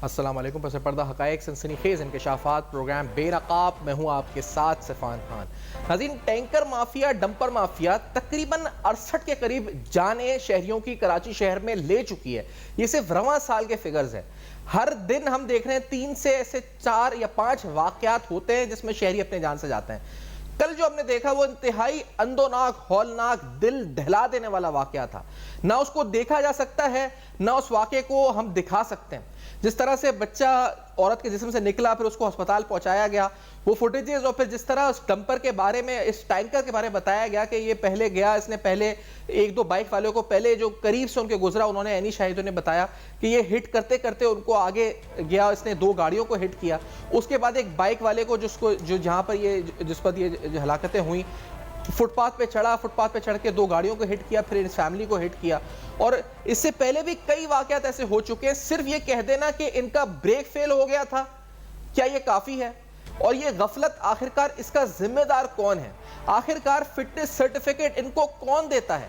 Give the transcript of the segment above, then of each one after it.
السلام علیکم. پس پردہ حقائق سنسنی خیز انکشافات پروگرام بے نقاب میں ہوں آپ کے ساتھ سفان خان. ناظرین، ٹینکر مافیا، ڈمپر مافیا تقریباً 68 کے قریب جانیں شہریوں کی کراچی شہر میں لے چکی ہے. یہ صرف رواں سال کے فگرز ہیں. ہر دن ہم دیکھ رہے ہیں 3 سے ایسے 4 یا 5 واقعات ہوتے ہیں جس میں شہری اپنے جان سے جاتے ہیں. کل جو ہم نے دیکھا وہ انتہائی اندوناک، ہولناک، دل دہلا دینے والا واقعہ تھا. نہ اس کو دیکھا جا سکتا ہے، نہ اس واقعے کو ہم دکھا سکتے ہیں. جس طرح سے بچہ عورت کے جسم سے نکلا، پھر اس کو ہسپتال پہنچایا گیا، وہ فوٹیجز، اور پھر جس طرح اس ڈمپر کے بارے میں، اس ٹینکر کے بارے میں بتایا گیا کہ یہ پہلے گیا، اس نے پہلے 1-2 بائک والوں کو پہلے جو قریب سے ان کے گزرا، انہوں نے عینی شاہدوں نے بتایا کہ یہ ہٹ کرتے کرتے ان کو آگے گیا، اس نے 2 گاڑیوں کو ہٹ کیا. اس کے بعد ایک بائک والے کو جہاں پر جس پر یہ ہلاکتیں ہوئیں، فٹ پاتھ پہ چڑھا، فٹ پاتھ پہ چڑھ کے 2 گاڑیوں کو ہٹ کیا، پھر اس فیملی کو ہٹ کیا. اور اس سے پہلے بھی کئی واقعات ایسے ہو چکے ہیں. صرف یہ کہہ دینا کہ ان کا بریک فیل ہو گیا تھا، کیا یہ کافی ہے؟ اور یہ غفلت آخرکار اس کا ذمہ دار کون ہے؟ آخرکار فٹنس سرٹیفکیٹ ان کو کون دیتا ہے؟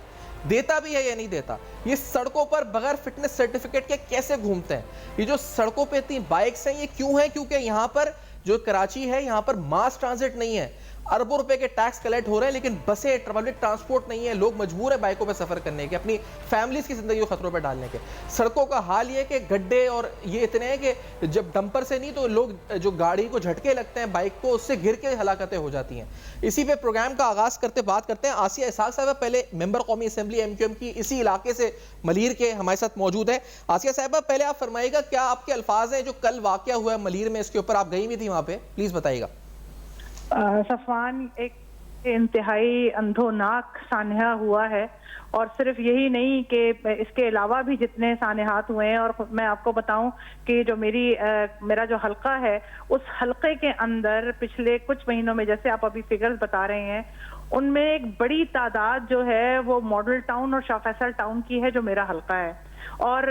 دیتا بھی ہے یا نہیں دیتا؟ یہ سڑکوں پر بغیر فٹنس سرٹیفکیٹ کے کیسے گھومتے ہیں؟ یہ جو سڑکوں پہ اتنی بائکس ہیں، یہ کیوں ہیں؟ کیونکہ یہاں پر جو کراچی ہے، یہاں پر ماس ٹرانزٹ نہیں ہے. اربوں روپے کے ٹیکس کلیکٹ ہو رہے ہیں، لیکن بسیں، پبلک ٹرانسپورٹ نہیں ہے. لوگ مجبور ہیں بائکوں پہ سفر کرنے کے، اپنی فیملیز کی زندگی کو خطروں پہ ڈالنے کے. سڑکوں کا حال یہ کہ گڈھے اور یہ اتنے ہیں کہ جب ڈمپر سے نہیں تو لوگ جو گاڑی کو جھٹکے لگتے ہیں بائک کو، اس سے گر کے ہلاکتیں ہو جاتی ہیں. اسی پہ پروگرام کا آغاز کرتے بات کرتے ہیں. آسیہ اسحاق صاحبہ پہلے ممبر قومی اسمبلی MQM کی، اسی علاقے سے ملیر کے، ہمارے ساتھ موجود ہے. آسیہ صاحبہ پہلے آپ فرمائیے گا کیا آپ کے الفاظ ہیں جو کل واقعہ ہوا ہے ملیر میں، اس کے اوپر آپ گئی ہوئی تھی وہاں پہ، پلیز بتائیے گا. صفوان، ایک انتہائی اندھوناک سانحہ ہوا ہے، اور صرف یہی نہیں کہ اس کے علاوہ بھی جتنے سانحات ہوئے ہیں. اور میں آپ کو بتاؤں کہ جو میرا جو حلقہ ہے، اس حلقے کے اندر پچھلے کچھ مہینوں میں، جیسے آپ ابھی فگرز بتا رہے ہیں، ان میں ایک بڑی تعداد جو ہے وہ ماڈل ٹاؤن اور شاہ فیصل ٹاؤن کی ہے، جو میرا حلقہ ہے. اور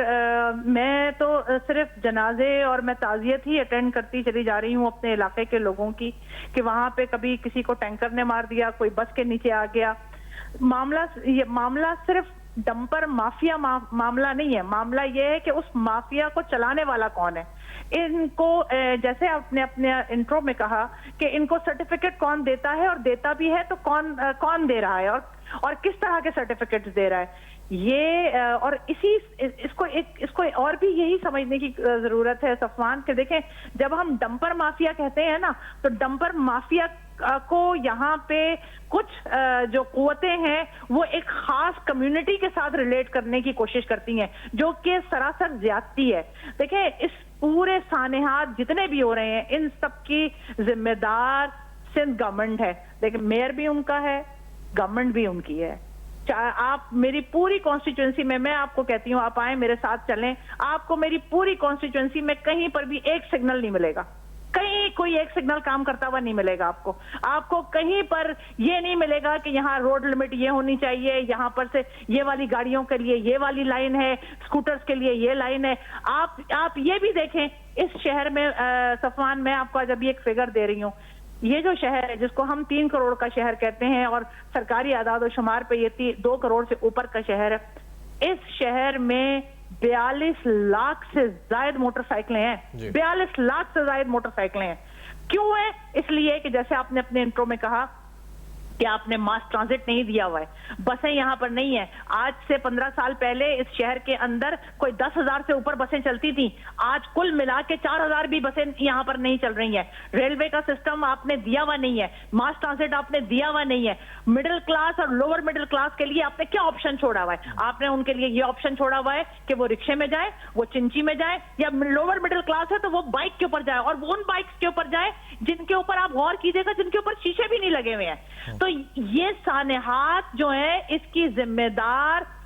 میں تو صرف جنازے اور میں تعزیت ہی اٹینڈ کرتی چلی جا رہی ہوں اپنے علاقے کے لوگوں کی، کہ وہاں پہ کبھی کسی کو ٹینکر نے مار دیا، کوئی بس کے نیچے آ گیا. معاملہ صرف ڈمپر مافیا معاملہ نہیں ہے. معاملہ یہ ہے کہ اس مافیا کو چلانے والا کون ہے. ان کو جیسے آپ نے اپنے انٹرو میں کہا کہ ان کو سرٹیفکیٹ کون دیتا ہے، اور دیتا بھی ہے تو کون دے رہا ہے، اور کس طرح کے سرٹیفکیٹس دے رہا ہے. یہ اور اس کو اور بھی یہی سمجھنے کی ضرورت ہے صفوان، کہ دیکھیں جب ہم ڈمپر مافیا کہتے ہیں نا، تو ڈمپر مافیا کو یہاں پہ کچھ جو قوتیں ہیں وہ ایک خاص کمیونٹی کے ساتھ ریلیٹ کرنے کی کوشش کرتی ہیں، جو کہ سراسر زیادتی ہے. دیکھیں اس پورے سانحات جتنے بھی ہو رہے ہیں، ان سب کی ذمہ دار سندھ گورنمنٹ ہے. دیکھیں میئر بھی ان کا ہے، گورنمنٹ بھی ان کی ہے. آپ میری پوری کانسٹیچوئنسی میں آپ کو کہتی ہوں، آپ آئیں میرے ساتھ چلیں، آپ کو میری پوری کانسٹیچوئنسی میں کہیں پر بھی ایک سگنل نہیں ملے گا، کہیں کوئی ایک سگنل کام کرتا ہوا نہیں ملے گا. آپ کو کہیں پر یہ نہیں ملے گا کہ یہاں روڈ لمٹ یہ ہونی چاہیے، یہاں پر سے یہ والی گاڑیوں کے لیے یہ والی لائن ہے، سکوٹرز کے لیے یہ لائن ہے. آپ یہ بھی دیکھیں اس شہر میں صفوان، میں آپ کو جب یہ ایک فگر دے رہی ہوں، یہ جو شہر ہے جس کو ہم 3 کروڑ کا شہر کہتے ہیں، اور سرکاری اعداد و شمار پہ یہ 2 کروڑ سے اوپر کا شہر ہے، اس شہر میں 42 لاکھ سے زائد موٹر سائیکلیں ہیں. 42 لاکھ سے زائد موٹر سائیکلیں ہیں. کیوں ہے؟ اس لیے کہ جیسے آپ نے اپنے انٹرو میں کہا کہ آپ نے ماس ٹرانزٹ نہیں دیا ہوا ہے، بسیں یہاں پر نہیں ہیں. آج سے 15 سال پہلے اس شہر کے اندر کوئی 10,000 سے اوپر بسیں چلتی تھیں. آج کل ملا کے 4,000 بھی بسیں یہاں پر نہیں چل رہی ہیں. ریلوے کا سسٹم آپ نے دیا ہوا نہیں ہے، ماس ٹرانزٹ آپ نے دیا ہوا نہیں ہے. مڈل کلاس اور لوور مڈل کلاس کے لیے آپ نے کیا آپشن چھوڑا ہوا ہے؟ آپ نے ان کے لیے یہ آپشن چھوڑا ہوا ہے کہ وہ رکشے میں جائیں، وہ چنچی میں جائیں، یا لوور مڈل کلاس ہے تو وہ بائک کے اوپر جائے، اور وہ ان بائکس کے اوپر جائے جن کے اوپر آپ غور کیجئے گا جن کے اوپر شیشے بھی نہیں لگے ہوئے ہیں. تو یہ سانحات جو ہیں اس کی ذمہ دار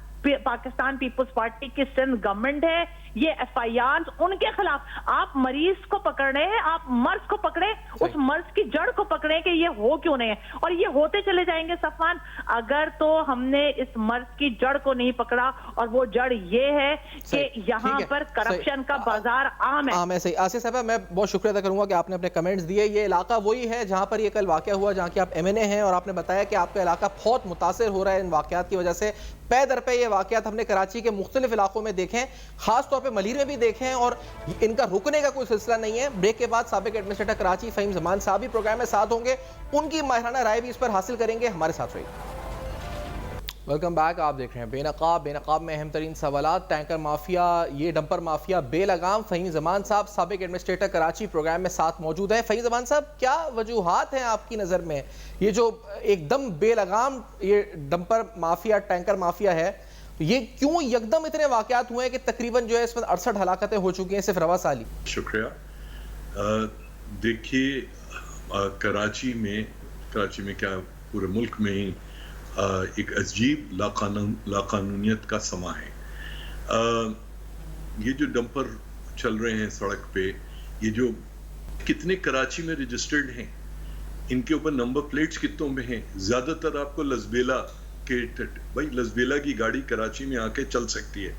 پاکستان پیپلز پارٹی کی سندھ گورنمنٹ ہے. یہ FIRs ان کے خلاف، آپ مریض کو پکڑ رہے ہیں، آپ مرض کو پکڑیں، اس مرض کی جڑ کو پکڑیں کہ یہ ہو کیوں نہیں ہے. اور یہ ہوتے چلے جائیں گے صفوان، اگر تو ہم نے اس مرض کی جڑ کو نہیں پکڑا، اور وہ جڑ یہ ہے کہ یہاں پر کرپشن کا بازار عام ہے. عام ہے. صحیح. آسیہ صاحبہ میں بہت شکریہ ادا کروں گا کہ آپ نے اپنے کمنٹس دیے. یہ علاقہ وہی ہے جہاں پر یہ کل واقعہ ہوا، جہاں کی آپ MNA ہیں، اور آپ نے بتایا کہ آپ کا علاقہ بہت متاثر ہو رہا ہے ان واقعات کی وجہ سے. پے در پہ یہ واقعات ہم نے کراچی کے مختلف علاقوں میں دیکھے ہیں, خاص طور پہ ملیر میں بھی دیکھے ہیں, اور ان کا رکنے کا کوئی سلسلہ نہیں ہے. بریک کے بعد سابق ایڈمنسٹریٹر کراچی فہیم زمان صاحب بھی پروگرام میں ساتھ ہوں گے, ان کی ماہرانہ رائے بھی اس پر حاصل کریں گے. ہمارے ساتھ رہیے. Welcome back. آپ دیکھ رہے ہیں بے نقاب میں اہم ترین سوالات. ٹینکر مافیا, یہ ڈمپر مافیا بے لگام. فہیم زمان صاحب سابق ایڈمنسٹریٹر کراچی پروگرام میں ساتھ موجود ہیں. فہیم زمان صاحب, کیا وجوہات ہیں آپ کی نظر میں یہ جو ایک دم بے لگام یہ ڈمپر مافیا ٹینکر مافیا ہے, یہ کیوں یکدم اتنے واقعات ہوئے ہیں کہ تقریباً جو ہے اس میں 68 ہلاکتیں ہو چکی ہیں صرف رواں سال ہی؟ شکریہ. دیکھیے کراچی میں کیا پورے ملک میں ہی ایک عجیب لاقانونیت کا سما ہے. یہ جو ڈمپر چل رہے ہیں سڑک پہ, یہ جو کتنے کراچی میں رجسٹرڈ ہیں, ان کے اوپر نمبر پلیٹس کتنوں میں ہیں. زیادہ تر آپ کو لزبیلا کے, بھائی لزبیلا کی گاڑی کراچی میں آ کے چل سکتی ہے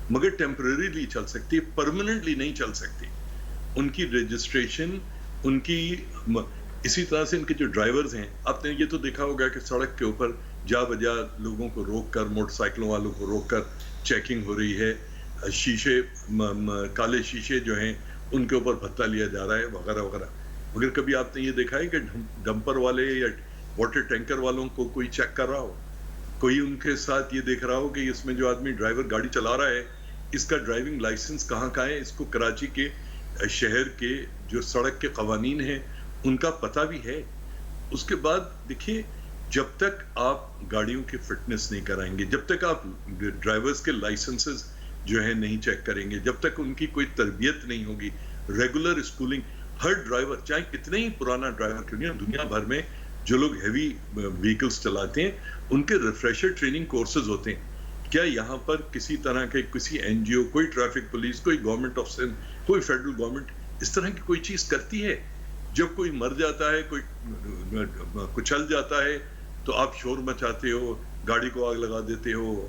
مگر ٹیمپرریلی چل سکتی ہے, پرماننٹلی نہیں چل سکتی. ان کی رجسٹریشن, ان کی اسی طرح سے ان کے جو ڈرائیورز ہیں, آپ نے یہ تو دیکھا ہوگا کہ سڑک کے اوپر جا بجا لوگوں کو روک کر, موٹر سائیکلوں والوں کو روک کر چیکنگ ہو رہی ہے. شیشے, کالے شیشے جو ہیں ان کے اوپر بھتا لیا جا رہا ہے وغیرہ وغیرہ. مگر کبھی آپ نے یہ دیکھا ہے کہ ڈمپر والے یا واٹر ٹینکر والوں کو کوئی چیک کر رہا ہو, کوئی ان کے ساتھ یہ دیکھ رہا ہو کہ اس میں جو آدمی ڈرائیور گاڑی چلا رہا ہے اس کا ڈرائیونگ لائسنس کہاں کا ہے؟ اس کو کراچی کے شہر کے جو سڑک کے قوانین ہیں ان کا پتہ بھی ہے. اس کے بعد دیکھیے, جب تک آپ گاڑیوں کی فٹنس نہیں کرائیں گے, جب تک آپ ڈرائیورز کے لائسنسز جو ہے نہیں چیک کریں گے, جب تک ان کی کوئی تربیت نہیں ہوگی, ریگولر اسکولنگ, ہر ڈرائیور چاہے کتنے ہی پرانا ڈرائیور کیوں نہیں, دنیا بھر میں جو لوگ ہیوی وہیکلز چلاتے ہیں ان کے ریفریشر ٹریننگ کورسز ہوتے ہیں. کیا یہاں پر کسی طرح کے کسی این جی او, کوئی ٹریفک پولیس, کوئی گورنمنٹ آفیسر, کوئی فیڈرل گورنمنٹ اس طرح کی کوئی چیز کرتی ہے؟ جب کوئی مر جاتا ہے, کوئی کچل جاتا ہے, تو آپ شور مچاتے ہو, گاڑی کو آگ لگا دیتے ہو,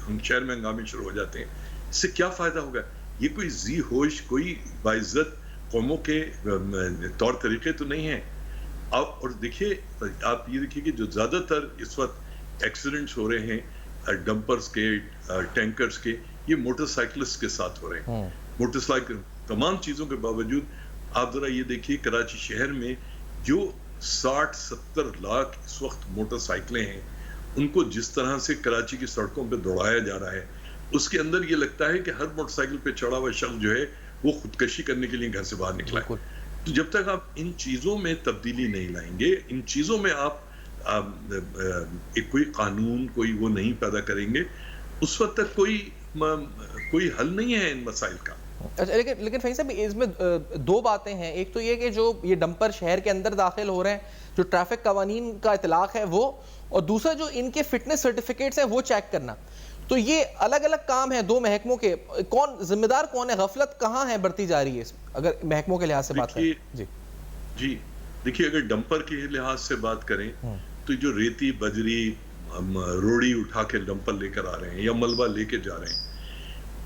ہم شہر میں ہنگامے شروع ہو جاتے ہیں. اس سے کیا فائدہ ہوگا؟ یہ کوئی ذی ہوش, کوئی باعزت قوموں کے طور طریقے تو نہیں ہیں. اور دیکھیے, آپ یہ دیکھیے کہ جو زیادہ تر اس وقت ایکسیڈنٹس ہو رہے ہیں ڈمپرز کے, ٹینکرز کے, یہ موٹر سائیکلسٹ کے ساتھ ہو رہے ہیں. موٹر سائیکل تمام چیزوں کے باوجود آپ ذرا یہ دیکھیے کراچی شہر میں جو 60-70 لاکھ اس وقت موٹر سائیکلیں ہیں, ان کو جس طرح سے کراچی کی سڑکوں پہ دوڑایا جا رہا ہے, اس کے اندر یہ لگتا ہے کہ ہر موٹر سائیکل پہ چڑھا ہوا شخص جو ہے وہ خودکشی کرنے کے لیے گھر سے باہر نکلا ہے. تو جب تک آپ ان چیزوں میں تبدیلی نہیں لائیں گے, ان چیزوں میں آپ کوئی قانون, کوئی وہ نہیں پیدا کریں گے, اس وقت تک کوئی حل نہیں ہے ان مسائل کا. اچھا, لیکن فہیم صاحب اس میں دو باتیں ہیں. ایک تو یہ کہ جو یہ ڈمپر شہر کے اندر داخل ہو رہے ہیں, جو ٹریفک قوانین کا اطلاق ہے وہ, اور دوسرا جو ان کے فٹنس سرٹیفکیٹس ہیں وہ چیک کرنا. تو یہ الگ الگ کام ہیں دو محکموں کے. کون ذمہ دار کون ہے؟ غفلت کہاں ہے برتی جا رہی ہے اگر محکموں کے لحاظ سے بات کریں؟ جی دیکھیے, اگر ڈمپر کے لحاظ سے بات کریں تو جو ریتی, بجری, روڑی اٹھا کے ڈمپر لے کر آ رہے ہیں یا ملبہ لے کے جا رہے ہیں,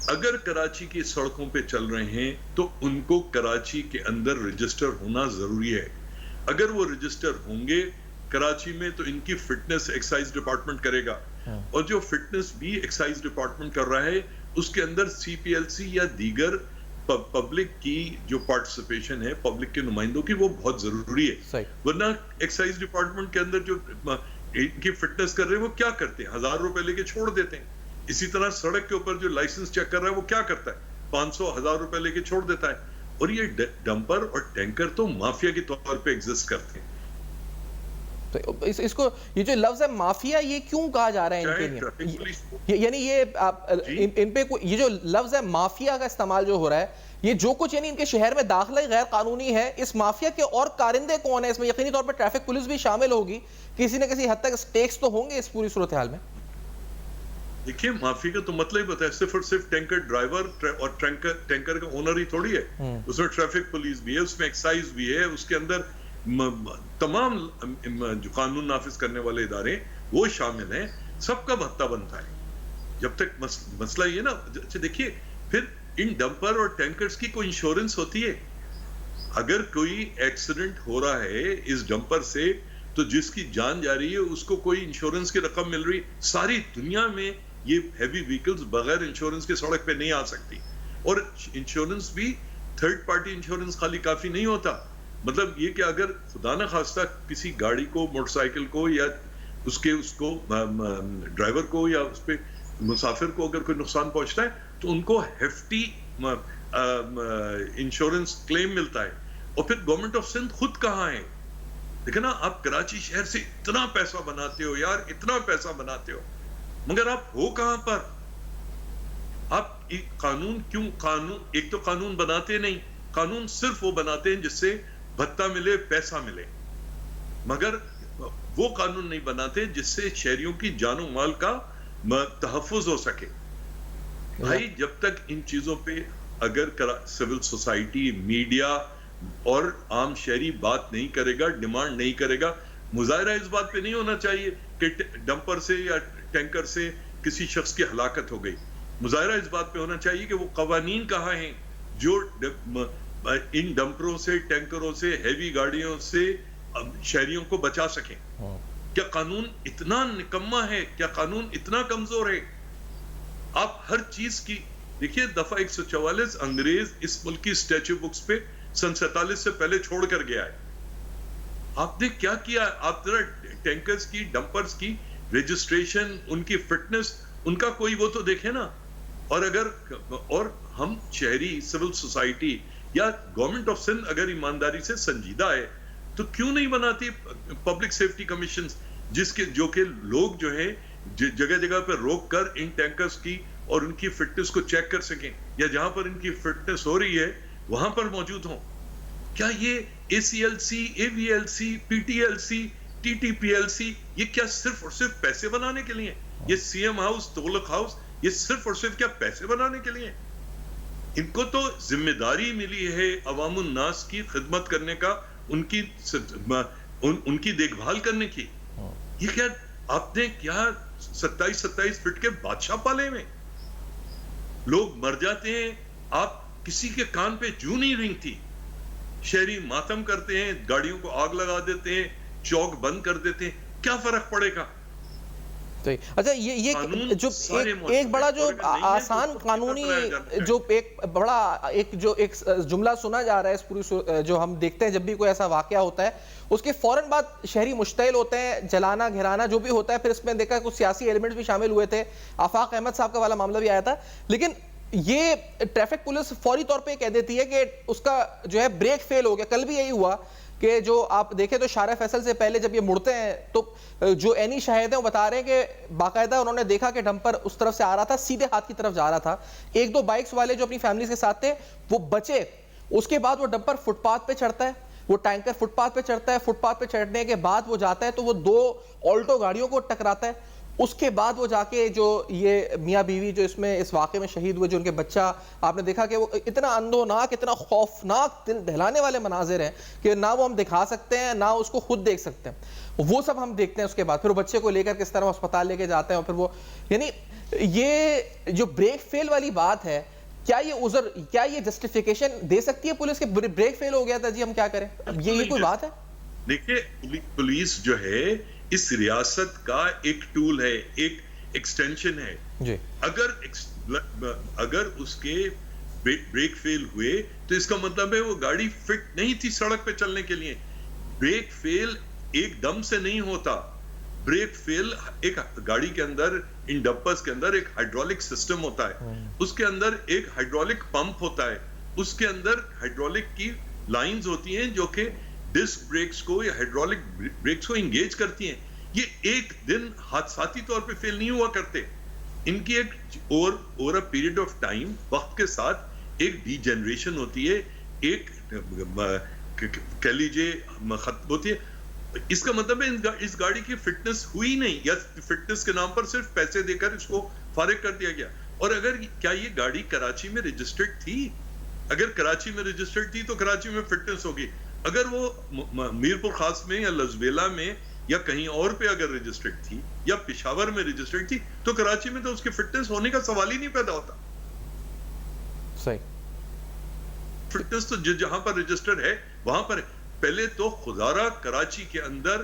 اگر کراچی کی سڑکوں پہ چل رہے ہیں تو ان کو کراچی کے اندر رجسٹر ہونا ضروری ہے. اگر وہ رجسٹر ہوں گے کراچی میں تو ان کی فٹنس ایکسائز ڈپارٹمنٹ کرے گا, اور جو فٹنس بھی ایکسائز ڈپارٹمنٹ کر رہا ہے اس کے اندر سی پی ایل سی یا دیگر پبلک کی جو پارٹیسپیشن ہے, پبلک کے نمائندوں کی, وہ بہت ضروری ہے. ورنہ ایکسائز ڈپارٹمنٹ کے اندر جو ان کی فٹنس کر رہے ہیں وہ کیا کرتے ہیں؟ 1000 روپے لے کے چھوڑ دیتے ہیں. اسی طرح سڑک کے اوپر جو لائسنس چیک کر رہا ہے وہ کیا کرتا ہے؟ 500-1000 روپے لے کے چھوڑ دیتا ہے. اور یہ ڈمپر اور ٹینکر تو مافیا کے طور پہ ایگزسٹ کرتے ہیں. تو اس کو یہ جو لفظ ہے مافیا, یہ کیوں کہا جا رہا ہے ان کے لیے؟ یعنی یہ ان پہ یہ جو لفظ ہے مافیا کا استعمال جو ہو رہا ہے, یہ جو کچھ یعنی ان کے شہر میں داخلہ غیر قانونی ہے, اس مافیا کے اور کارندے کون ہیں اس میں؟ یقینی طور پر ٹریفک پولیس بھی شامل ہوگی, کسی نہ کسی حد تک سٹیکس تو ہوں گے اس پوری صورتحال میں. دیکھیے, مافیا کا تو مطلب ہی پتا ہے, صرف اور صرف ٹینکر ڈرائیور اور ٹینکر کا اونر ہی تھوڑی ہے. اس میں ٹریفک پولیس بھی ہے, اس میں ایکسائز بھی ہے, اس کے اندر تمام جو قانون نافذ کرنے والے ادارے وہ شامل ہیں. سب کا بھتہ بنتا ہے. جب تک مسئلہ یہ نا, دیکھیے پھر ان ڈمپر اور ٹینکرز کی کوئی انشورنس ہوتی ہے؟ اگر کوئی ایکسیڈنٹ ہو رہا ہے اس ڈمپر سے تو جس کی جان جا رہی ہے اس کو کوئی انشورنس کی رقم مل رہی. ساری دنیا میں یہ ہیوی وہیکلز بغیر انشورنس کے سڑک پہ نہیں آ سکتی. اور انشورنس بھی تھرڈ پارٹی انشورنس خالی کافی نہیں ہوتا. مطلب یہ کہ اگر خدا نہ خواستہ کسی گاڑی کو، موٹر سائیکل کو، یا اس کو ڈرائیور کو یا اس پہ مسافر کو اگر کوئی نقصان پہنچتا ہے تو ان کو ہیفٹی انشورنس کلیم ملتا ہے. اور پھر گورنمنٹ آف سندھ خود کہاں ہے؟ دیکھیں نا، آپ کراچی شہر سے اتنا پیسہ بناتے ہو یار، اتنا پیسہ بناتے ہو، مگر آپ ہو کہاں پر؟ آپ قانون ایک تو قانون بناتے نہیں. قانون صرف وہ بناتے ہیں جس سے بھتہ ملے، پیسہ ملے، مگر وہ قانون نہیں بناتے جس سے شہریوں کی جان و مال کا تحفظ ہو سکے. بھائی جب تک ان چیزوں پہ اگر سول سوسائٹی، میڈیا اور عام شہری بات نہیں کرے گا، ڈیمانڈ نہیں کرے گا، مظاہرہ اس بات پہ نہیں ہونا چاہیے کہ ڈمپر سے یا ٹینکر سے کسی شخص کی ہلاکت ہو گئی. مظاہرہ اس بات پہ ہونا چاہیے کہ وہ قوانین کہاں ہیں جو ان ڈمپروں سے، ٹینکروں سے، ہیوی گاڑیوں سے شہریوں کو بچا سکیں. کیا قانون اتنا نکما ہے؟ کیا قانون اتنا کمزور ہے؟ آپ ہر چیز کی دیکھیے، دفعہ 144 انگریز اس ملک کی اسٹیچو بکس پہ سن 47 سے پہلے چھوڑ کر گیا ہے. آپ نے کیا کیا؟ آپ ذرا ٹینکرز کی، ڈمپرز کی رجسٹریشن، ان کی فٹنس، ان کا کوئی وہ تو دیکھیں نا. اور ہم شہری، سول سوسائٹی یا گورنمنٹ آف سندھ اگر ایمانداری سے سنجیدہ ہے تو کیوں نہیں بناتی پبلک سیفٹی کمیشنز جو کہ لوگ جو ہے جگہ جگہ پہ روک کر ان ٹینکرز کی اور ان کی فٹنس کو چیک کر سکیں، یا جہاں پر ان کی فٹنس ہو رہی ہے وہاں پر موجود ہوں. کیا یہ ACLC، AVLC، PTLC، TTPLC یہ کیا صرف اور صرف پیسے بنانے کے لیے؟ یہ CM ہاؤس، تغلق ہاؤس، یہ صرف اور صرف کیا پیسے بنانے کے لیے؟ ان کو تو ذمہ داری ملی ہے عوام الناس کی خدمت کرنے کا، ان کی دیکھ بھال کرنے کی. یہ کیا آپ نے کیا 27 فٹ کے بادشاہ پالے میں؟ لوگ مر جاتے ہیں، آپ کسی کے کان پہ جوں نہیں رینگتی. شہری ماتم کرتے ہیں، گاڑیوں کو آگ لگا دیتے ہیں، چوک بند کر دیتے ہیں، کیا فرق پڑے گا؟ اچھا، یہ جو ایک بڑا جو آسان قانونی جو ایک جملہ سنا جا رہا ہے اس پوری جو ہم دیکھتے ہیں جب بھی کوئی ایسا واقعہ ہوتا ہے اس کے فوراً بعد شہری مشتعل ہوتے ہیں، جلانا گھرانا جو بھی ہوتا ہے. پھر اس میں دیکھا کچھ سیاسی ایلیمنٹس بھی شامل ہوئے تھے، آفاق احمد صاحب کا والا معاملہ بھی آیا تھا. لیکن یہ ٹریفک پولیس فوری طور پہ کہہ دیتی ہے کہ اس کا جو ہے بریک فیل ہو گیا. کل بھی یہی ہوا کہ جو آپ دیکھیں تو شارع فیصل سے پہلے جب یہ مڑتے ہیں تو جو عینی شاہد ہیں وہ بتا رہے ہیں کہ باقاعدہ انہوں نے دیکھا کہ ڈمپر اس طرف سے آ رہا تھا، سیدھے ہاتھ کی طرف جا رہا تھا. 1-2 بائکس والے جو اپنی فیملیز کے ساتھ تھے وہ بچے. اس کے بعد وہ ڈمپر فٹ پاتھ پہ چڑھتا ہے، وہ ٹینکر فٹ پاتھ پہ چڑھتا ہے. فٹ پاتھ پہ چڑھنے کے بعد وہ جاتا ہے تو وہ 2 آلٹو گاڑیوں کو ٹکراتا ہے. اس کے بعد وہ جا کے جو یہ میاں بیوی جو اس واقعے میں شہید ہوئے، جو ان کے بچہ، آپ نے دیکھا کہ وہ اتنا اندھوناک، اتنا خوفناک، دل دہلانے والے مناظر ہیں کہ نہ وہ ہم دکھا سکتے ہیں نہ اس کو خود دیکھ سکتے ہیں. وہ سب ہم دیکھتے ہیں. اس کے بعد پھر وہ بچے کو لے کر کس طرح اسپتال لے کے جاتے ہیں. اور پھر وہ یعنی یہ جو بریک فیل والی بات ہے، کیا یہ عذر، کیا یہ جسٹیفیکیشن دے سکتی ہے پولیس کہ بریک فیل ہو گیا تھا جی ہم کیا کریں؟ یہ کوئی بات ہے؟ دیکھیے، پولیس جو ہے اس ریاست کا ایک ٹول ہے، ایک ایکسٹینشن ہے جی. اگر اس کے بریک فیل ہوئے تو اس کا مطلب ہے وہ گاڑی فٹ نہیں تھی سڑک پہ چلنے کے لیے. بریک فیل ایک دم سے نہیں ہوتا. بریک فیل ایک گاڑی کے اندر، ان ڈمپرز کے اندر ایک ہائیڈرولک سسٹم ہوتا ہے، اس کے اندر ایک ہائیڈرولک پمپ ہوتا ہے، اس کے اندر ہائیڈرولک کی لائنز ہوتی ہیں جو کہ ڈسک بریکس کو یا ہائیڈرولک بریکس کو انگیج کرتی ہیں. یہ ایک دن حادثاتی طور پہ فیل نہیں ہوا کرتے. ان کی ایک over a period of time, وقت کے ساتھ ایک ڈی جنریشن ہوتی ہے، ایک کہہ لیجیے ختم ہوتی ہے. اس کا مطلب ہے اس گاڑی کی فٹنس ہوئی نہیں، یا فٹنس کے نام پر صرف پیسے دے کر اس کو فارغ کر دیا گیا. اور اگر کیا یہ گاڑی کراچی میں رجسٹرڈ تھی؟ اگر کراچی میں رجسٹرڈ تھی تو کراچی میں فٹنس ہوگی. اگر وہ میرپور خاص میں یا لزبیلا میں یا کہیں اور پہ اگر رجسٹرڈ تھی یا پشاور میں رجسٹرڈ تھی تو کراچی میں تو اس کی فٹنس ہونے کا سوال ہی نہیں پیدا ہوتا. صحیح. فٹنس تو جہاں پر رجسٹرڈ ہے وہاں پر. پہلے تو خزارہ کراچی کے اندر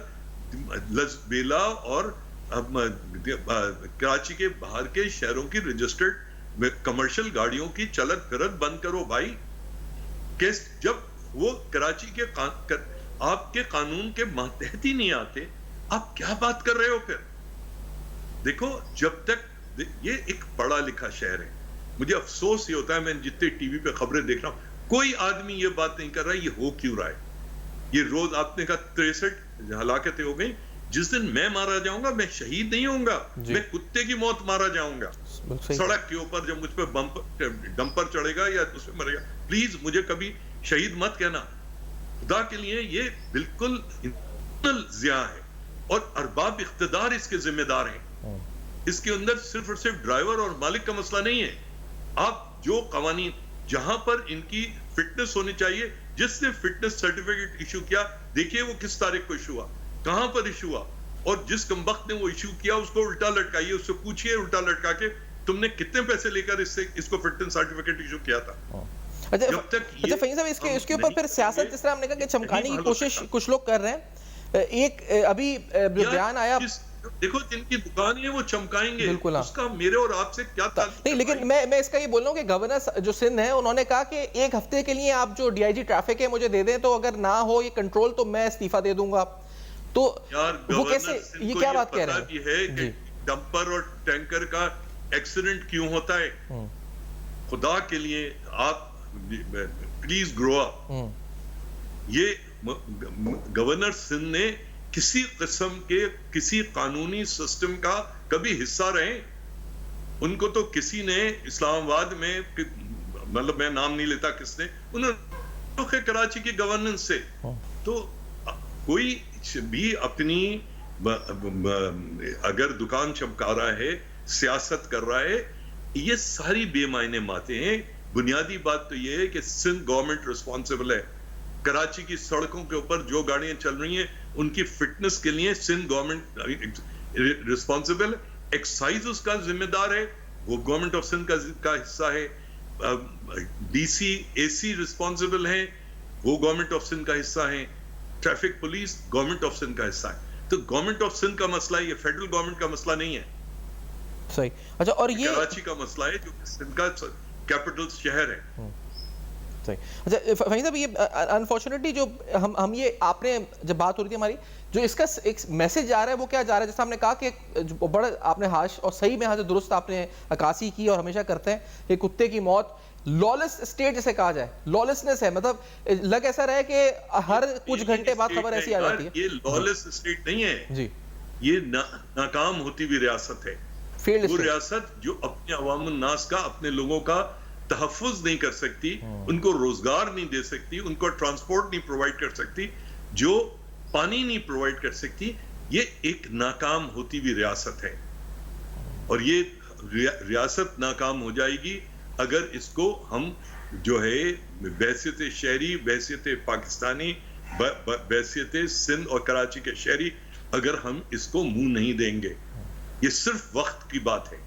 لزبیلا اور کراچی کے باہر کے شہروں کی رجسٹرڈ کمرشل گاڑیوں کی چلت پھرت بند کرو بھائی. جب وہ کراچی کے آپ کے قانون کے ماتحت ہی نہیں آتے, آپ کیا بات کر رہے ہو پھر؟ دیکھو جب تک یہ ایک پڑھا لکھا شہر ہے, مجھے افسوس یہ ہوتا ہے, میں جتنے ٹی وی پہ خبریں دیکھ رہا ہوں, کوئی آدمی یہ بات نہیں کر رہا یہ ہو کیوں رہا ہے. یہ روز آپ نے کہا 63 ہلاکتیں ہو گئیں, جس دن میں مارا جاؤں گا میں شہید نہیں ہوں گا, میں کتے کی موت مارا جاؤں گا سڑک کے اوپر, جب مجھ پہ ڈمپر چڑھے گا یا اس میں مرے گا. پلیز مجھے کبھی شہید مت کہنا, خدا کے لیے. یہ بالکل ضیاع ہے, اور ارباب اقتدار اس کے ذمہ دار ہیں. اس کے اندر صرف اور صرف ڈرائیور اور مالک کا مسئلہ نہیں ہے. آپ جو قوانین, جہاں پر ان کی فٹنس ہونی چاہیے, جس نے فٹنس سرٹیفکیٹ ایشو کیا, دیکھیے وہ کس تاریخ کو ایشو ہوا, کہاں پر ایشو ہوا, اور جس کمبخت نے وہ ایشو کیا اس کو الٹا لٹکائیے, اس سے پوچھئے الٹا لٹکا کے تم نے کتنے پیسے لے کر اس کو فٹنس سرٹیفکیٹ ایشو کیا تھا. اچھا فہیم صاحب, اس کے اوپر پھر سیاست جس طرح ہم نے کہا کہ چمکانے کی کوشش کچھ لوگ کر رہے ہیں. ایک ابھی بیان آیا, دیکھو جن کی دکان ہے وہ چمکائیں گے, اس کا میرے اور آپ سے کیا تعلق نہیں. لیکن میں اس کا یہ بول رہا ہوں کہ گورنر جو سندھ ہیں انہوں نے کہا کہ ایک ہفتے کے لیے آپ جو ڈی آئی جی ٹریفک ہے مجھے دے دیں, تو اگر نہ ہو یہ کنٹرول تو میں استعفیٰ دے دوں گا. تو وہ کیسے, یہ کیا بات کہہ رہے ہیں کہ ڈمپر اور ٹینکر کا ایکسیڈنٹ کیوں ہوتا ہے؟ خدا کے لیے آپ پلیز گرو اپ. یہ گورنر سندھ نے کسی قسم کے کسی قانونی سسٹم کا کبھی حصہ رہے؟ ان کو تو کسی نے اسلام آباد میں, مطلب میں نام نہیں لیتا کس نے, انہوں نے کراچی کی گورننس سے, تو کوئی بھی اپنی اگر دکان چمکا رہا ہے, سیاست کر رہا ہے, یہ ساری بے معنی باتیں ہیں. بنیادی بات تو یہ ہے کہ سندھ گورنمنٹ رسپانسبل ہے. کراچی کی سڑکوں کے اوپر جو گاڑیاں چل رہی ہیں ان کی فٹنس کے لیے سندھ گورنمنٹ رسپانسبل. ایکسائز اس کا ذمہ دار ہے, وہ گورنمنٹ آف سندھ کا حصہ ہے. ڈی سی اے سی رسپانسبل ہیں, وہ گورنمنٹ آف سندھ کا حصہ ہیں. Traffic police government of Sindh کا حصہ ہے. تو گورنمنٹ آف سندھ کا مسئلہ, یہ فیڈرل گورنمنٹ کا مسئلہ نہیں ہے. صحیح. اچھا, اور یہ کراچی کا مسئلہ ہے جو سندھ کا کیپٹل شہر ہے. اچھا فہیم صاحب, یہ انفارچونیٹلی جو ہم یہ آپ نے جب بات ہو رہی تھی ہماری, جو اس کا ایک میسج جا رہا ہے وہ کیا جا رہا ہے, جیسے ہم نے کہا کہ بڑا آپ نے ہاش اور صحیح میں یہاں سے درست آپ نے عکاسی کی اور ہمیشہ کرتے ہیں کہ کتے کی موت, لالس اسٹیٹ جسے کہا جائے, لالسنس ہے, مطلب لگ ایسا رہے کہ ہر کچھ گھنٹے بعد خبر ایسی آ جاتی ہے. یہ لالس اسٹیٹ نہیں ہے جی, یہ ناکام ہوتی ہوئی ریاست ہے. وہ ریاست جو اپنے عوام الناس کا, اپنے لوگوں کا تحفظ نہیں کر سکتی, ان کو روزگار نہیں دے سکتی, ان کو ٹرانسپورٹ نہیں پرووائڈ کر سکتی, جو پانی نہیں پرووائڈ کر سکتی, یہ ایک ناکام ہوتی ہوئی ریاست ہے. اور یہ ریاست ناکام ہو جائے گی اگر اس کو ہم جو ہے بحیثیت شہری, بحیثیت پاکستانی, بحیثیت سندھ اور کراچی کے شہری, اگر ہم اس کو منہ نہیں دیں گے. یہ صرف وقت کی بات ہے.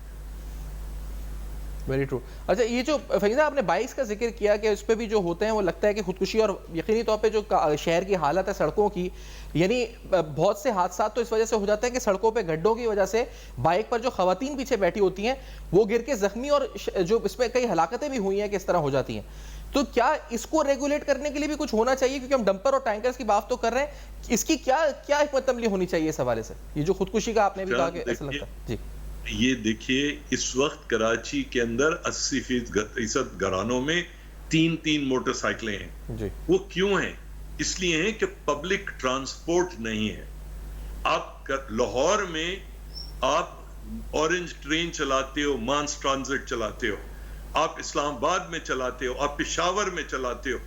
Very true. اچھا, یہ جو فہیم صاحب آپ نے بائکس کا ذکر کیا کہ اس پہ بھی جو ہوتے ہیں وہ لگتا ہے کہ خودکشی, اور یقینی طور پہ جو شہر کی حالت ہے سڑکوں کی, یعنی بہت سے حادثات تو اس وجہ سے ہو جاتے ہیں کہ سڑکوں پہ گڈھوں کی وجہ سے بائک پر جو خواتین پیچھے بیٹھی ہوتی ہیں وہ گر کے زخمی, اور جو اس پہ کئی ہلاکتیں بھی ہوئی ہیں کہ اس طرح ہو جاتی ہیں. تو کیا اس کو ریگولیٹ کرنے کے لیے بھی کچھ ہونا چاہیے, کیونکہ ہم ڈمپر اور ٹینکرز کی بات تو کر رہے ہیں, اس کی کیا حکمت عملی ہونی چاہیے اس حوالے سے, یہ جو خودکشی کا آپ نے بھی کہا کہ ایسا لگتا ہے جی. یہ دیکھیے اس وقت کراچی کے اندر 80% گھرانوں میں 3 موٹر سائیکلیں ہیں. وہ کیوں ہیں؟ اس لیے ہیں کہ پبلک ٹرانسپورٹ نہیں ہے. آپ لاہور میں آپ اورنج ٹرین چلاتے ہو, مانس ٹرانزٹ چلاتے ہو, آپ اسلام آباد میں چلاتے ہو, آپ پشاور میں چلاتے ہو,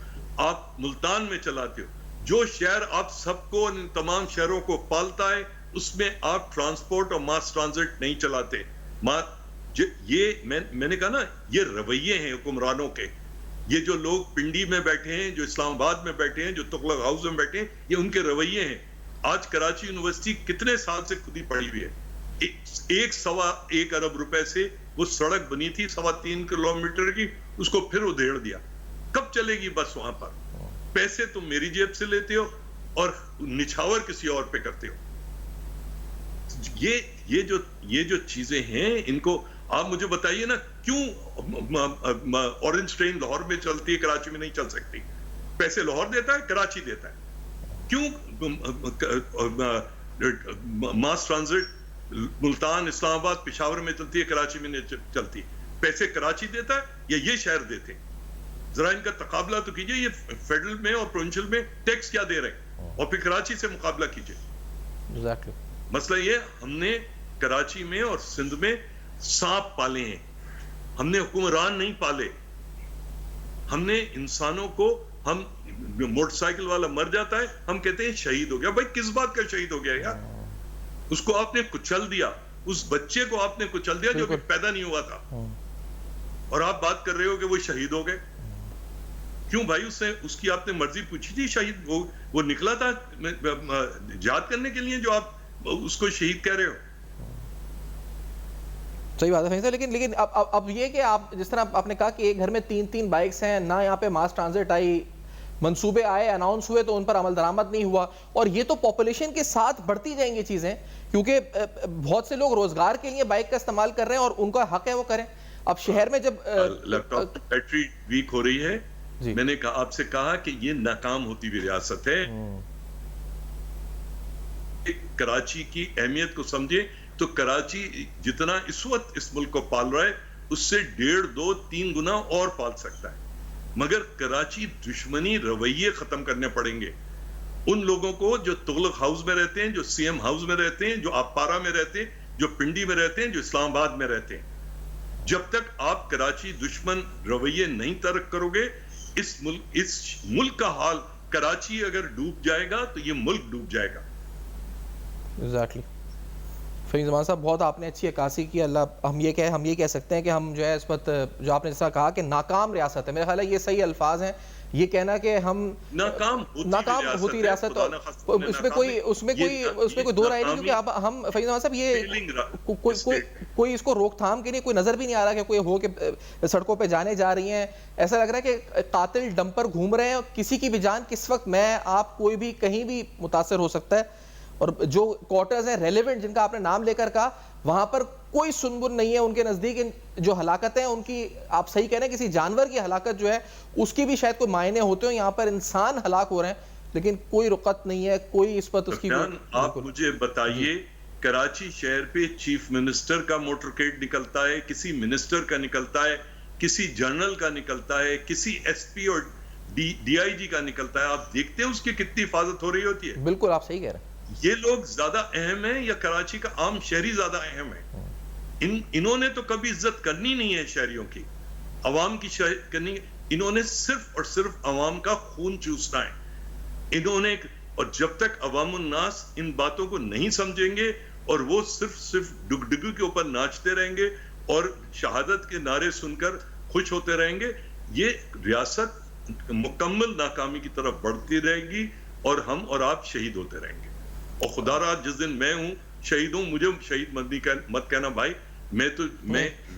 آپ ملتان میں چلاتے ہو. جو شہر آپ سب کو, ان تمام شہروں کو پالتا ہے, اس میں آپ ٹرانسپورٹ اور ماس ٹرانزٹ نہیں چلاتے. یہ میں نے کہا نا, یہ رویے ہیں حکمرانوں کے. یہ جو لوگ پنڈی میں بیٹھے ہیں, جو اسلام آباد میں بیٹھے ہیں, جو تغلق ہاؤس میں بیٹھے ہیں, یہ ان کے رویے ہیں. آج کراچی یونیورسٹی کتنے سال سے خود ہی پڑی ہوئی ہے. 1.25 ارب روپے سے وہ سڑک بنی تھی 3.25 کلومیٹر کی, اس کو پھر ادھیڑ دیا. کب چلے گی بس وہاں پر؟ پیسے تم میری جیب سے لیتے ہو اور نچھاور کسی اور پہ کرتے ہو. یہ جو چیزیں ہیں ان کو آپ مجھے بتائیے نا کیوں اورنج ٹرین لاہور میں چلتی ہے کراچی میں نہیں چل سکتی؟ پیسے لاہور دیتا ہے، کراچی دیتا ہے. کیوں ماس ٹرانزٹ ملتان اسلام آباد پشاور میں چلتی ہے، کراچی میں نہیں چلتی؟ پیسے کراچی دیتا ہے یا یہ شہر دیتے ہیں؟ ذرا ان کا تقابلہ تو کیجئے. یہ فیڈرل میں اور پروونشل میں ٹیکس کیا دے رہے ہیں اور پھر کراچی سے مقابلہ کیجئے. مسئلہ یہ ہم نے کراچی میں اور سندھ میں سانپ پالے ہیں، ہم نے حکمران نہیں پالے. ہم نے انسانوں کو، ہم موٹر سائیکل والا مر جاتا ہے ہم کہتے ہیں شہید ہو گیا. بھائی کس بات کا شہید ہو گیا یار؟ اس کو آپ نے کچل دیا، اس بچے کو آپ نے کچل دیا جو پیدا نہیں ہوا تھا، اور آپ بات کر رہے ہو کہ وہ شہید ہو گئے. کیوں بھائی؟ اس کی آپ نے مرضی پوچھی تھی؟ شہید وہ نکلا تھا جہاد کرنے کے لیے جو آپ اس کو شہید کہہ رہے ہو. صحیح بات ہے. لیکن اب یہ کہ آپ جس طرح آپ نے کہا کہ ایک گھر میں 3 بائکس ہیں، نہ یہاں پہ ماس ٹرانزٹ آئی، منصوبے آئے، اناؤنس ہوئے تو ان پر عمل درآمد نہیں ہوا، اور یہ تو پاپولیشن کے ساتھ بڑھتی جائیں گی چیزیں، کیونکہ بہت سے لوگ روزگار کے لیے بائک کا استعمال کر رہے ہیں اور ان کا حق ہے وہ کریں. اب شہر میں جب لیپ ٹاپ بیٹری ویک ہو رہی ہے، میں نے آپ سے کہا کہ یہ ناکام ہوتی ہوئی ریاست ہے. کراچی کی اہمیت کو سمجھے تو کراچی جتنا اس وقت اس ملک کو پال رہا ہے اس سے 1.5 2 3 گنا اور پال سکتا ہے. مگر کراچی دشمنی رویے ختم کرنے پڑیں گے ان لوگوں کو جو تغلق ہاؤس میں رہتے ہیں، جو سی ایم ہاؤس میں رہتے ہیں، جو آپارا میں رہتے ہیں، جو پنڈی میں رہتے ہیں، جو اسلام آباد میں رہتے ہیں. جب تک آپ کراچی دشمن رویے نہیں ترک کرو گے، اس ملک کا حال، کراچی اگر ڈوب جائے گا تو یہ ملک ڈوب جائے گا. ایگزیکٹلی. فہیم زمان صاحب بہت آپ نے اچھی عکاسی کی. اللہ ہم یہ کہہ سکتے ہیں کہ ہم جو ہے اس وقت جو آپ نے جیسا کہا کہ ناکام ریاست ہے، میرا خیال ہے یہ صحیح الفاظ ہیں یہ کہنا کہ ہم ناکام ہوتی ریاست. اس میں کوئی دو رائے نہیں، کیونکہ ہم فہیم زمان صاحب یہ کوئی اس کو روک تھام کے لیے کوئی نظر بھی نہیں آ رہا کہ کوئی ہو کہ سڑکوں پہ جانے جا رہی ہیں. ایسا لگ رہا ہے کہ قاتل ڈمپر گھوم رہے ہیں، کسی کی بھی جان کس وقت میں آپ کوئی بھی کہیں بھی متاثر ہو سکتا ہے. اور جو کوارٹرز ہیں ریلیونٹ جن کا آپ نے نام لے کر کہا، وہاں پر کوئی سنبن نہیں ہے ان کے نزدیک. جو ہلاکتیں ہیں ان کی، آپ صحیح کہہ رہے ہیں، کسی جانور کی ہلاکت جو ہے اس کی بھی شاید کوئی معنی ہوتے ہوں. یہاں پر انسان ہلاک ہو رہے ہیں لیکن کوئی رقت نہیں ہے، کوئی اس پر اس کی. آپ مجھے بتائیے کراچی شہر پہ چیف منسٹر کا موٹرکیڈ نکلتا ہے، کسی منسٹر کا نکلتا ہے، کسی جنرل کا نکلتا ہے، کسی ایس پی اور ڈی آئی جی کا نکلتا ہے. آپ دیکھتے ہیں اس کی کتنی حفاظت ہو رہی ہوتی ہے. بالکل آپ صحیح کہہ رہے ہیں. یہ لوگ زیادہ اہم ہیں یا کراچی کا عام شہری زیادہ اہم ہے؟ انہوں نے تو کبھی عزت کرنی نہیں ہے شہریوں کی، عوام کی کرنی. انہوں نے صرف اور صرف عوام کا خون چوسنا ہے. انہوں نے، اور جب تک عوام الناس ان باتوں کو نہیں سمجھیں گے اور وہ صرف ڈگڈگو کے اوپر ناچتے رہیں گے اور شہادت کے نعرے سن کر خوش ہوتے رہیں گے، یہ ریاست مکمل ناکامی کی طرف بڑھتی رہے گی اور ہم اور آپ شہید ہوتے رہیں گے. اور خدا را جس دن میں ہوں شہید ہوں، مجھے شہید مت کہنا بھائی، میں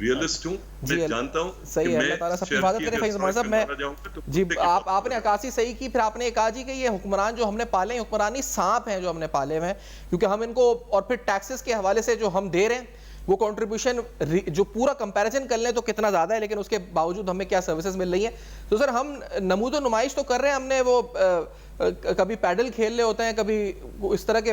ریئلسٹ ہوں، میں جانتا ہوں. صحیح ہے، اللہ تعالیٰ سب کی حفاظت کرے. فیض زمان صاحب جی آپ نے عکاسی صحیح کی. پھر آپ نے کہا جی کہ یہ حکمران جو ہم نے پالے ہیں، حکمرانی سانپ ہیں جو ہم نے پالے ہوئے ہیں، کیونکہ ہم ان کو، اور پھر ٹیکسز کے حوالے سے جو ہم دے رہے ہیں وہ کنٹریبیوشن جو پورا کمپیریزن کر لیں تو کتنا زیادہ ہے، لیکن اس کے باوجود ہمیں کیا سروسز مل رہی ہیں. تو سر ہم نمود و نمائش تو کر رہے ہیں، ہم نے وہ کبھی پیڈل کھیل رہے ہوتے ہیں، کبھی اس طرح کے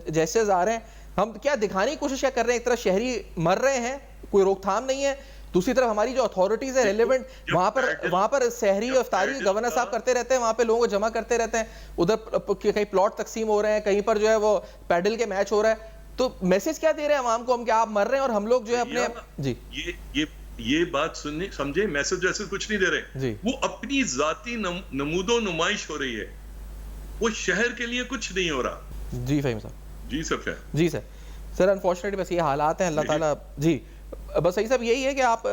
جیسز آ رہے ہیں، ہم کیا دکھانے کی کوشش کیا کر رہے ہیں؟ ایک طرح شہری مر رہے ہیں، کوئی روک تھام نہیں ہے، دوسری طرف ہماری جو اتھارٹیز ہیں ریلیونٹ وہاں پر سحری اور افطاری گورنر صاحب کرتے رہتے ہیں، وہاں پہ لوگوں کو جمع کرتے رہتے ہیں، ادھر کہیں پلاٹ تقسیم ہو رہے ہیں، کہیں پر جو ہے وہ پیڈل کے میچ ہو رہا ہے. تو میسج کیا دے رہے ہیں عوام کو ہم کہ آپ مر رہے ہیں اور ہم لوگ جو ہے اپنے جی یہ بات سننے سمجھے، میسج ایسے کچھ نہیں دے رہے. وہ اپنی ذاتی نمود و نمائش ہو رہی ہے، وہ شہر کے لیے کچھ نہیں ہو رہا. جی فہیم صاحب. جی سفیان. جی سر انفارچونیٹلی بس یہ حالات ہیں. اللہ تعالیٰ جی بس صحیح صاحب یہی ہے کہ آپ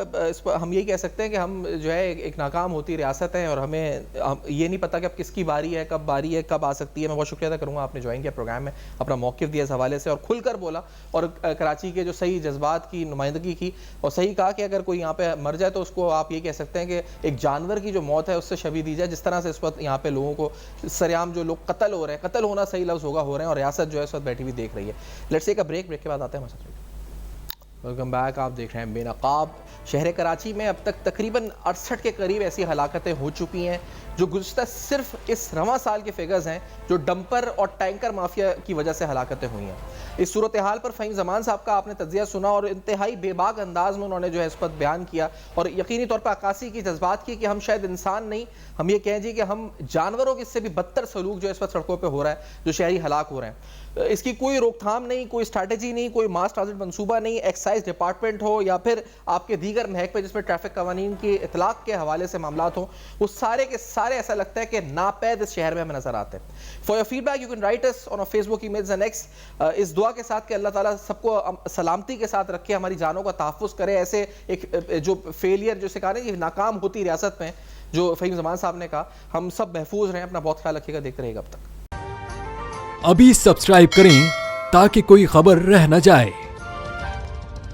ہم یہی کہہ سکتے ہیں کہ ہم جو ہے ایک ناکام ہوتی ریاست ہیں اور ہمیں یہ نہیں پتا کہ اب کس کی باری ہے، کب آ سکتی ہے. میں بہت شکریہ ادا کروں گا آپ نے جوائن کیا پروگرام میں، اپنا موقف دیا اس حوالے سے اور کھل کر بولا اور کراچی کے جو صحیح جذبات کی نمائندگی کی اور صحیح کہا کہ اگر کوئی یہاں پہ مر جائے تو اس کو آپ یہ کہہ سکتے ہیں کہ ایک جانور کی جو موت ہے اس سے شبیہ دی جائے. جس طرح سے اس وقت یہاں پہ لوگوں کو سریعام جو لوگ قتل ہو رہے ہیں، قتل ہونا صحیح لفظ ہوگا، ہو رہے ہیں اور ریاست جو ہے اس وقت بیٹھی ہوئی دیکھ رہی ہے. لیٹس ٹیک اے بریک کے بعد آتے ہیں ہمارے ساتھ. Welcome back. آپ دیکھ رہے ہیں بے نقاب. شہر کراچی میں اب تک تقریباً 68 کے قریب ایسی ہلاکتیں ہو چکی ہیں جو گزشتہ صرف اس رواں سال کے فگرز ہیں جو ڈمپر اور ٹینکر مافیا کی وجہ سے ہلاکتیں ہوئی ہیں. اس صورتحال پر فہیم زمان صاحب کا آپ نے تجزیہ سنا اور انتہائی بے باک انداز میں انہوں نے جو ہے اس پر بیان کیا اور یقینی طور پر عکاسی کی جذبات کی کہ ہم شاید انسان نہیں، ہم یہ کہیں جی کہ ہم جانوروں کے سے بھی بدتر سلوک جو اس پر سڑکوں پہ ہو رہا ہے، جو شہری ہلاک ہو رہے ہیں. اس کی کوئی روک تھام نہیں، کوئی اسٹریٹجی نہیں، کوئی ماس ٹرانزٹ منصوبہ نہیں. ایکسائز ڈپارٹمنٹ ہو یا پھر آپ کے دیگر محکمے جس میں ٹریفک قوانین کی اطلاق کے حوالے سے معاملات ہوں، وہ سارے کے سارے ایسا لگتا ہے کہ ناپید اس شہر میں ہمیں نظر آتے ہیں. For your feedback you can write us on Facebook emails and X. اس دعا کے ساتھ کہ اللہ تعالیٰ سب کو سلامتی کے ساتھ رکھے، ہماری جانوں کا تحفظ کرے. ایسے ایک جو فیلئر جو سے کہا نا کہ ناکام ہوتی ریاست میں جو فہیم زمان صاحب نے کہا، ہم سب محفوظ رہیں. اپنا بہت خیال رکھیے گا. دیکھتے رہیے گا اب تک. ابھی سبسکرائب کریں تاکہ کوئی خبر رہ نہ جائے.